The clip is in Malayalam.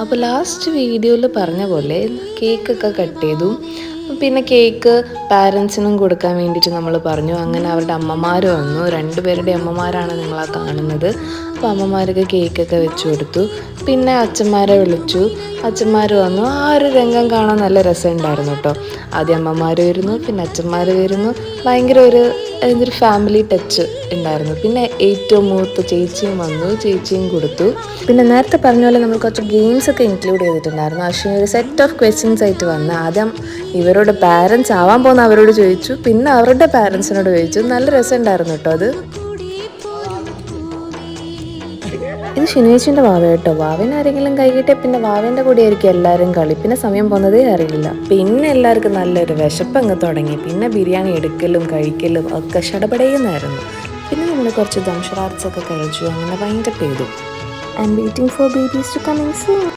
അപ്പോൾ ലാസ്റ്റ് വീഡിയോയിൽ പറഞ്ഞ പോലെ കേക്കൊക്കെ കട്ട് ചെയ്തു. പിന്നെ കേക്ക് പാരൻസിനും കൊടുക്കാൻ വേണ്ടിയിട്ട് നമ്മൾ പറഞ്ഞു. അങ്ങനെ അവരുടെ അമ്മമാർ വന്നു. 2 പേരുടെ അമ്മമാരാണ് നിങ്ങളാ കാണുന്നത്. അപ്പോൾ അമ്മമാർക്ക് കേക്കൊക്കെ വെച്ച് കൊടുത്തു. പിന്നെ അച്ഛന്മാരെ വിളിച്ചു. അച്ഛന്മാർ വന്നു. ആ ഒരു രംഗം കാണാൻ നല്ല രസമുണ്ടായിരുന്നു കേട്ടോ. ആദ്യം അമ്മമാർ വരുന്നു, പിന്നെ അച്ഛന്മാർ വരുന്നു. ഭയങ്കര ഒരു ഫാമിലി ടച്ച് ഉണ്ടായിരുന്നു. പിന്നെ ഏറ്റവും മൂത്ത ചേച്ചിയും വന്നു, ചേച്ചിയും കൊടുത്തു. പിന്നെ നേരത്തെ പറഞ്ഞ പോലെ നമ്മൾ കുറച്ച് ഗെയിംസ് ഒക്കെ ഇൻക്ലൂഡ് ചെയ്തിട്ടുണ്ടായിരുന്നു. പക്ഷേ ഒരു സെറ്റ് ഓഫ് ക്വസ്റ്റ്യൻസ് ആയിട്ട് വന്ന് ആദ്യം ഇവരോട് പാരൻസ് ആവാൻ പോകുന്ന അവരോട് ചോദിച്ചു, പിന്നെ അവരുടെ പാരൻസിനോട് ചോദിച്ചു. നല്ല രസമുണ്ടായിരുന്നു കേട്ടോ അത്. ഇത് ഷിനേച്ചിൻ്റെ വാവ കേട്ടോ. വാവേനെ ആരെങ്കിലും കൈകിട്ടെ പിന്നെ വാവേൻ്റെ കൂടെ ആയിരിക്കും എല്ലാവരും കളി. പിന്നെ സമയം പോകുന്നതേ അറിയില്ല. പിന്നെ എല്ലാവർക്കും നല്ലൊരു വിശപ്പങ്ങ് തുടങ്ങി. പിന്നെ ബിരിയാണി എടുക്കലും കഴിക്കലും ഒക്കെ ഷടപടയുന്നായിരുന്നു. പിന്നെ നമ്മൾ കുറച്ച് ദംഷറാർട്സ് ഒക്കെ കഴിച്ചു. അങ്ങനെ ഭയങ്കര ചെയ്തു. I am waiting for babies to coming soon.